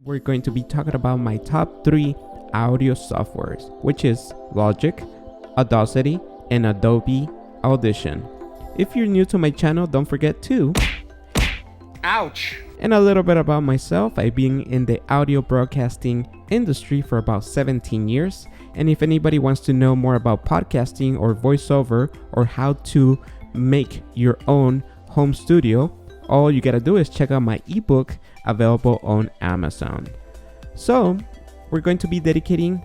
we're going to be talking about my top 3 audio softwares, which is Logic, Audacity, and Adobe Audition. If you're new to my channel, don't forget to... Ouch! And a little bit about myself. I've been in the audio broadcasting industry for about 17 years. And if anybody wants to know more about podcasting or voiceover or how to make your own home studio, all you gotta do is check out my ebook available on Amazon. So we're going to be dedicating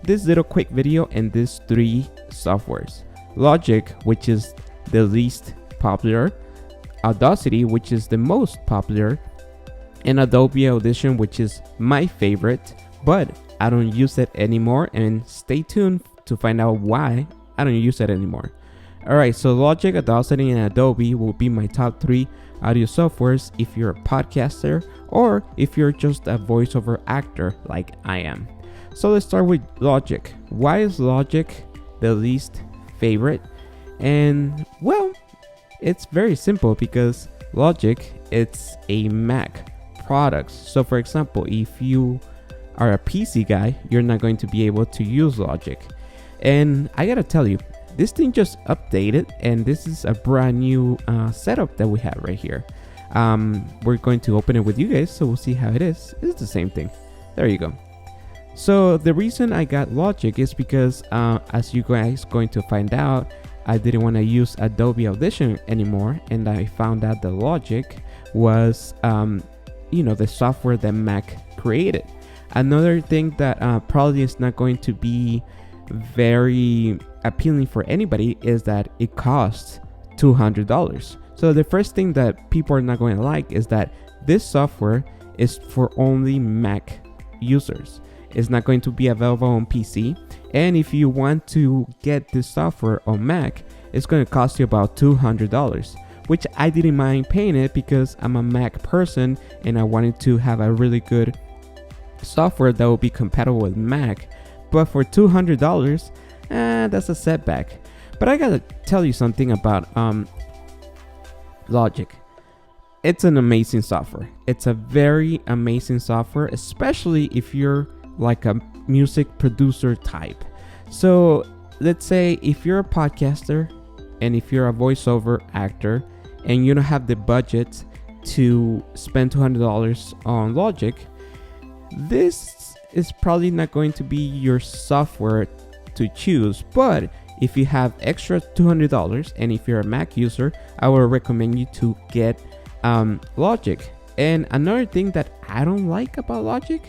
this little quick video in these 3 softwares. Logic, which is the least popular, Audacity, which is the most popular, and Adobe Audition, which is my favorite, but I don't use it anymore, and stay tuned to find out why I don't use it anymore. Alright, so Logic, Audacity, and Adobe will be my top 3 audio softwares if you're a podcaster or if you're just a voiceover actor like I am. So let's start with Logic. Why is Logic the least favorite? And well, it's very simple because Logic, it's a Mac product. So for example, if you are a PC guy, you're not going to be able to use Logic. And I gotta tell you, this thing just updated, and this is a brand new setup that we have right here. We're going to open it with you guys, so we'll see how it is. It's the same thing. There you go. So the reason I got Logic is because, as you guys going to find out, I didn't want to use Adobe Audition anymore, and I found out that Logic was, the software that Mac created. Another thing that probably is not going to be very appealing for anybody is that it costs $200. So the first thing that people are not going to like is that this software is for only Mac users. It's not going to be available on PC, and if you want to get this software on Mac, it's going to cost you about $200, which I didn't mind paying it because I'm a Mac person and I wanted to have a really good software that will be compatible with Mac. But for $200, that's a setback. But I gotta tell you something about Logic. It's an amazing software. It's a very amazing software, especially if you're like a music producer type. So let's say if you're a podcaster and if you're a voiceover actor and you don't have the budget to spend $200 on Logic, this is probably not going to be your software to choose. But if you have extra $200 and if you're a Mac user, I would recommend you to get Logic. And another thing that I don't like about Logic,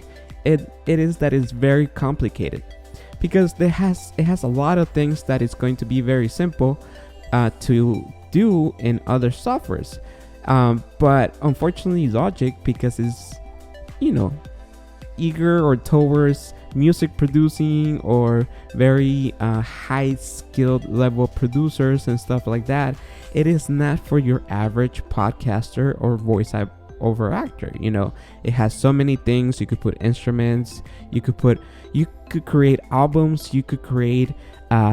it is that it's very complicated, because it has a lot of things that is going to be very simple to do in other softwares, but unfortunately Logic, because it's eager or towards music producing or very high skilled level producers and stuff like that, it is not for your average podcaster or voiceover actor. It has so many things. You could put instruments, you could create albums, you could create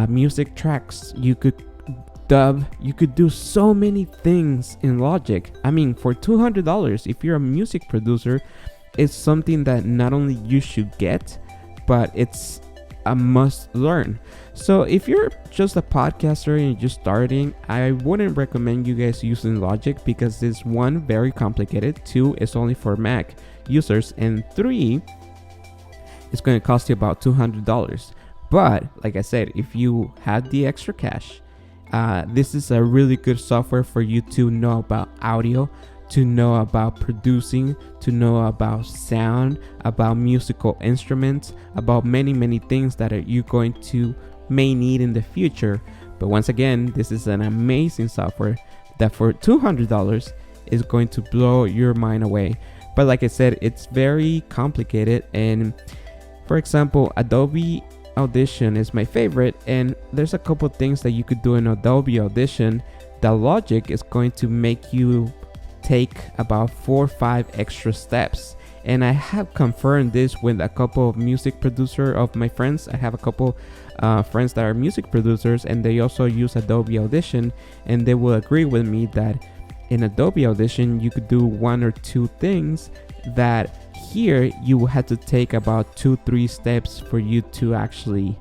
music tracks, you could dub, you could do so many things in Logic. I mean, for $200, if you're a music producer, it's something that not only you should get, but it's a must learn. So if you're just a podcaster and you're just starting, I wouldn't recommend you guys using Logic, because it's 1, very complicated, 2, it's only for Mac users, and 3, it's going to cost you about $200. But like I said, if you have the extra cash, this is a really good software for you to know about audio, to know about producing, to know about sound, about musical instruments, about many things that you going to may need in the future. But once again, this is an amazing software that for $200 is going to blow your mind away. But like I said, it's very complicated, and for example, Adobe Audition is my favorite, and there's a couple things that you could do in Adobe Audition that Logic is going to make you take about 4 or 5 extra steps. And I have confirmed this with a couple of music producer of my friends. I have a couple friends that are music producers, and they also use Adobe Audition, and they will agree with me that in Adobe Audition you could do 1 or 2 things that here you will have to take about 2-3 steps for you to actually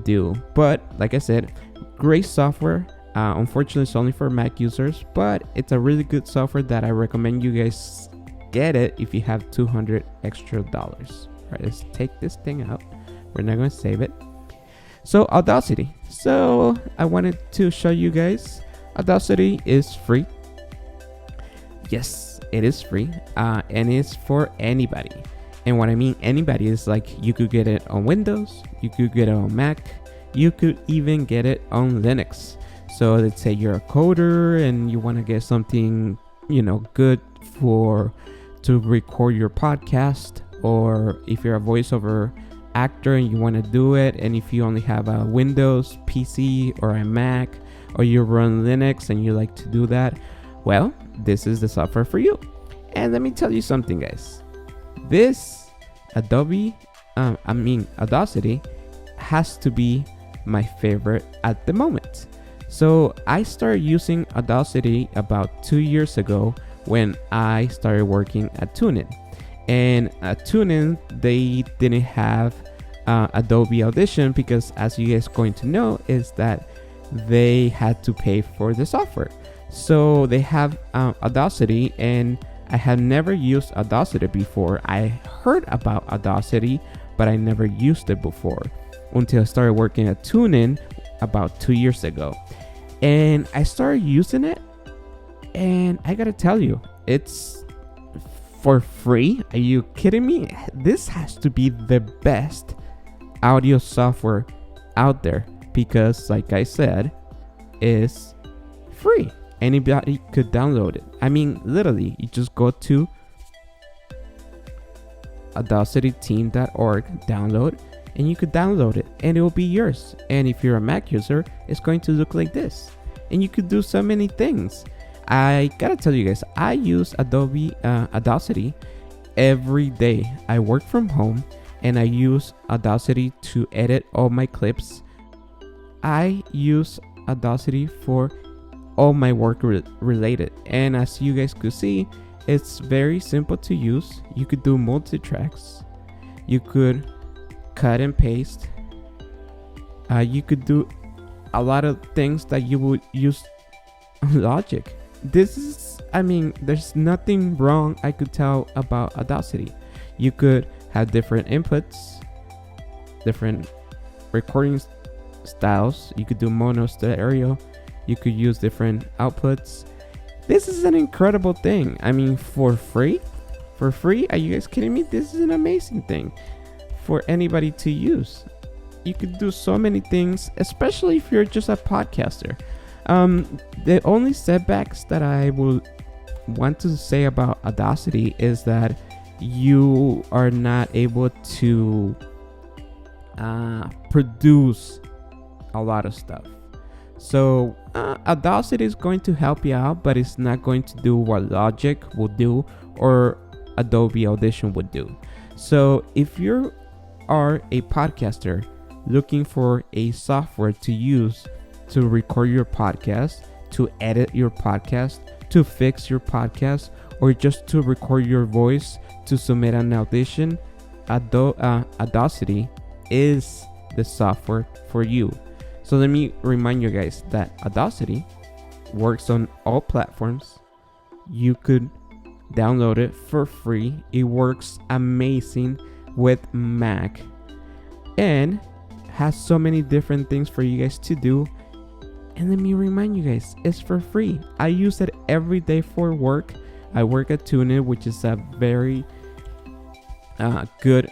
do. But like I said, great software. Unfortunately, it's only for Mac users, but it's a really good software that I recommend you guys get it if you have $200 extra. All right, let's take this thing out. We're not going to save it. So Audacity. So I wanted to show you guys Audacity is free. Yes, it is free, and it's for anybody. And what I mean anybody is like you could get it on Windows, you could get it on Mac, you could even get it on Linux. So let's say you're a coder and you want to get something, good to record your podcast, or if you're a voiceover actor and you want to do it, and if you only have a Windows PC or a Mac, or you run Linux and you like to do that, well, this is the software for you. And let me tell you something, guys. This Audacity has to be my favorite at the moment. So I started using Audacity about 2 years ago when I started working at TuneIn. And at TuneIn, they didn't have Adobe Audition because, as you guys are going to know, is that they had to pay for the software. So they have Audacity, and I had never used Audacity before. I heard about Audacity, but I never used it before until I started working at TuneIn about 2 years ago. And I started using it, and I gotta tell you, it's for free. Are you kidding me? This has to be the best audio software out there because, like I said, it's free. Anybody could download it. I mean, literally, you just go to audacityteam.org, download, and you could download it, and it will be yours. And if you're a Mac user, it's going to look like this, and you could do so many things. I gotta tell you guys, I use Audacity every day. I work from home, and I use Audacity to edit all my clips. I use Audacity for all my work related, and as you guys could see, it's very simple to use. You could do multi-tracks, you could cut and paste, you could do a lot of things that you would use Logic. There's nothing wrong I could tell about Audacity. You could have different inputs, different recording styles. You could do mono, stereo. You could use different outputs. This is an incredible thing. I mean, for free? Are you guys kidding me? This is an amazing thing for anybody to use. You could do so many things, especially if you're just a podcaster. The only setbacks that I will want to say about Audacity is that you are not able to produce a lot of stuff. So Audacity is going to help you out, but it's not going to do what Logic will do or Adobe Audition would do. So if you are a podcaster looking for a software to use to record your podcast, to edit your podcast, to fix your podcast, or just to record your voice to submit an audition, Audacity is the software for you. So let me remind you guys that Audacity works on all platforms. You could download it for free. It works amazing with Mac and has so many different things for you guys to do. And let me remind you guys, it's for free. I use it every day for work. I work at TuneIn, which is a very good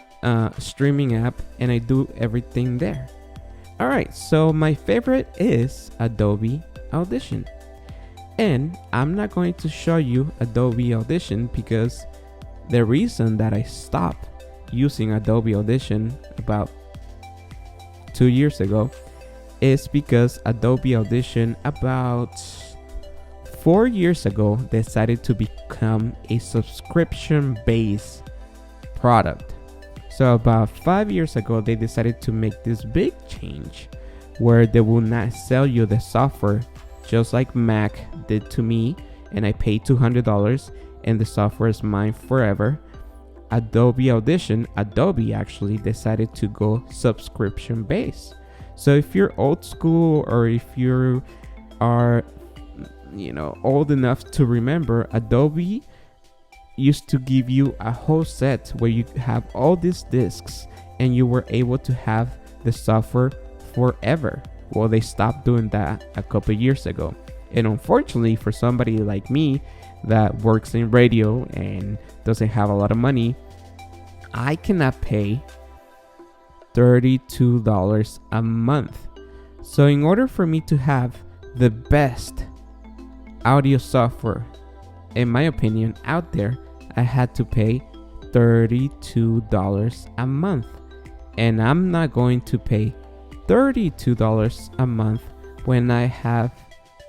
streaming app, and I do everything there. All right, so my favorite is Adobe Audition. And I'm not going to show you Adobe Audition because the reason that I stopped using Adobe Audition about 2 years ago is because Adobe Audition about 4 years ago decided to become a subscription-based product. So about 5 years ago, they decided to make this big change where they will not sell you the software just like Mac did to me, and I paid $200 and the software is mine forever. Adobe Audition, Adobe actually decided to go subscription based. So if you're old school, or if you are, old enough to remember, Adobe used to give you a whole set where you have all these discs and you were able to have the software forever. Well, they stopped doing that a couple years ago. And unfortunately, for somebody like me that works in radio and doesn't have a lot of money, I cannot pay $32 a month. So in order for me to have the best audio software, in my opinion, out there, I had to pay $32 a month. And I'm not going to pay $32 a month when I have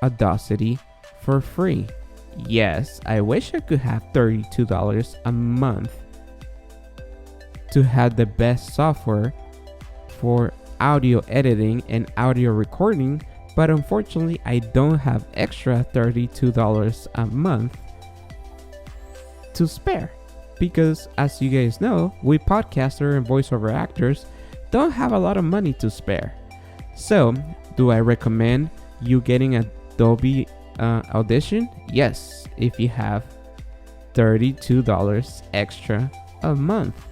Audacity for free. Yes, I wish I could have $32 a month to have the best software for audio editing and audio recording, but unfortunately I don't have extra $32 a month to spare, because as you guys know, we podcaster and voiceover actors don't have a lot of money to spare. So do I recommend you getting Adobe Audition? Yes, if you have $32 extra a month.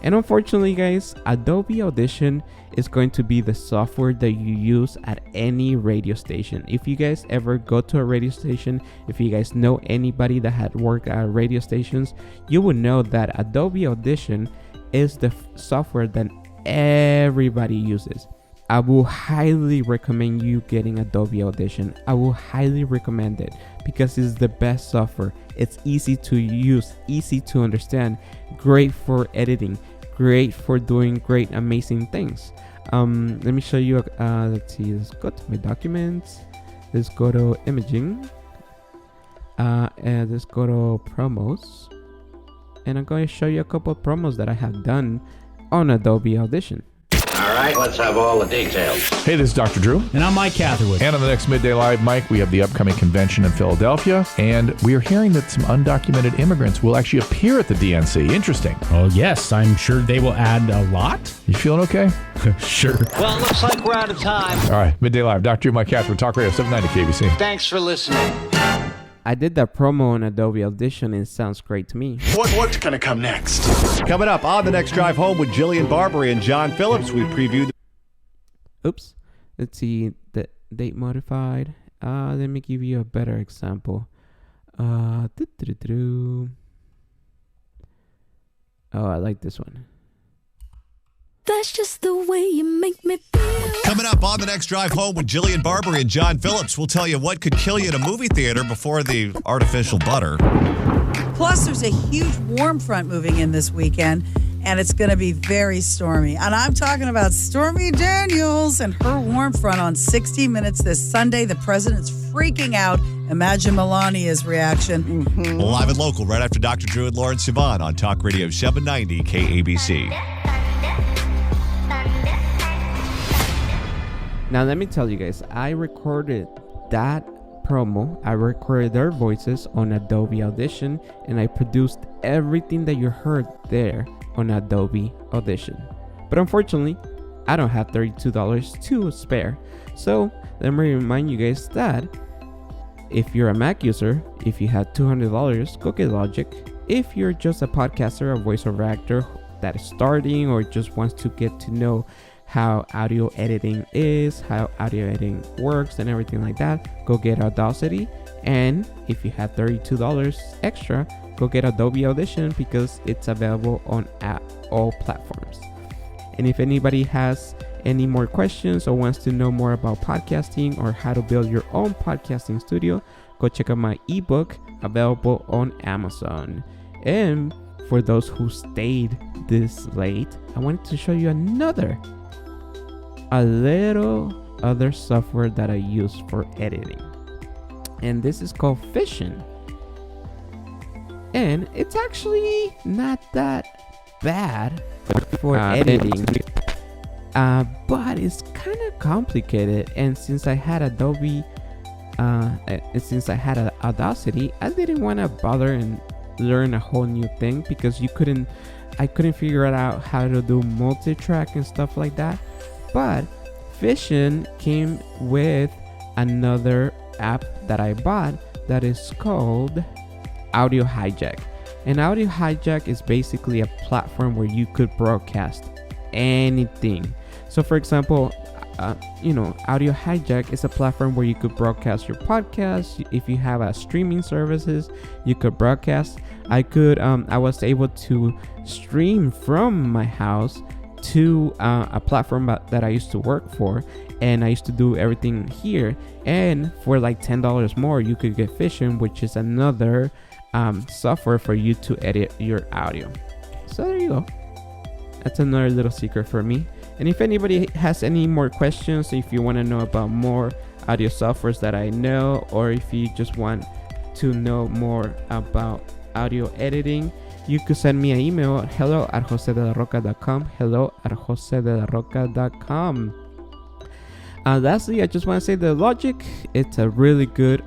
And unfortunately, guys, Adobe Audition is going to be the software that you use at any radio station. If you guys ever go to a radio station, if you guys know anybody that had worked at radio stations, you would know that Adobe Audition is the software that everybody uses. I will highly recommend you getting Adobe Audition. I will highly recommend it because it's the best software. It's easy to use, easy to understand, great for editing, great for doing great, amazing things. Let me show you. Let's see. Let's go to my documents. Let's go to imaging. And let's go to promos. And I'm going to show you a couple of promos that I have done on Adobe Audition. All right, let's have all the details. Hey, this is Dr. Drew. And I'm Mike Catherwood. And on the next Midday Live, Mike, we have the upcoming convention in Philadelphia. And we are hearing that some undocumented immigrants will actually appear at the DNC. Interesting. Oh, yes. I'm sure they will add a lot. You feeling okay? Sure. Well, looks like we're out of time. All right, Midday Live. Dr. Drew, Mike Catherwood, Talk Radio 790 KBC. Thanks for listening. I did that promo on Adobe Audition and it sounds great to me. What's going to come next? Coming up on the next drive home with Jillian Barbary and John Phillips, we preview Oops. Let's see. The date modified. Let me give you a better example. Oh, I like this one. That's just the way you make me feel. Coming up on the next drive home with Jillian Barbary and John Phillips, we'll tell you what could kill you in a movie theater before the artificial butter. Plus, there's a huge warm front moving in this weekend, and it's going to be very stormy. And I'm talking about Stormy Daniels and her warm front on 60 Minutes this Sunday. The president's freaking out. Imagine Melania's reaction. Live and local right after Dr. Drew and Lauren Sivan on Talk Radio 790 KABC. Now, let me tell you guys, I recorded that promo. I recorded their voices on Adobe Audition, and I produced everything that you heard there on Adobe Audition. But unfortunately, I don't have $32 to spare. So let me remind you guys that if you're a Mac user, if you have $200, go get Logic. If you're just a podcaster or voiceover actor that is starting or just wants to get to know how audio editing is, how audio editing works and everything like that, go get Audacity. And if you have $32 extra, go get Adobe Audition because it's available on all platforms. And if anybody has any more questions or wants to know more about podcasting or how to build your own podcasting studio, go check out my ebook available on Amazon. And for those who stayed this late, I wanted to show you a little other software that I use for editing, and this is called Fission, and it's actually not that bad for editing, but it's kind of complicated. And since I had Adobe, since I had Audacity, I didn't want to bother and learn a whole new thing because I couldn't figure it out how to do multi-track and stuff like that. But Vision came with another app that I bought that is called Audio Hijack. And Audio Hijack is basically a platform where you could broadcast anything. So for example, Audio Hijack is a platform where you could broadcast your podcast. If you have a streaming services, you could broadcast. I was able to stream from my house to a platform that I used to work for, and I used to do everything here. And for like $10 more, you could get Vision, which is another software for you to edit your audio. So there you go. That's another little secret for me. And if anybody has any more questions, if you want to know about more audio softwares that I know, or if you just want to know more about audio editing, you could send me an email at hello@josedelarroca.com. hello@josedelarroca.com. Lastly, I just want to say the Logic, it's a really good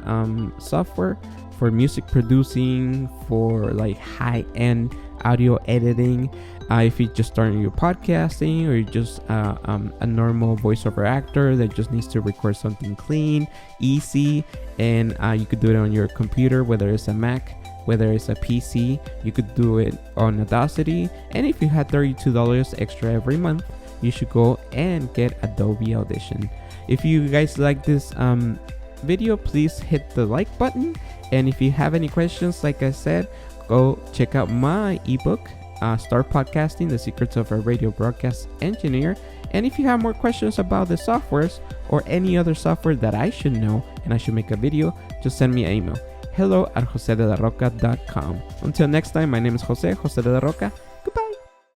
software for music producing, for like high-end audio editing. If you're just starting your podcasting, or you're just a normal voiceover actor that just needs to record something clean, easy, and you could do it on your computer, whether it's a Mac, whether it's a PC, you could do it on Audacity. And if you had $32 extra every month, you should go and get Adobe Audition. If you guys like this video, please hit the like button. And if you have any questions, like I said, go check out my ebook, Start Podcasting, The Secrets of a Radio Broadcast Engineer. And if you have more questions about the softwares or any other software that I should know and I should make a video, just send me an email. hello@josedelarroca.com. Until next time, my name is Jose de la Roca,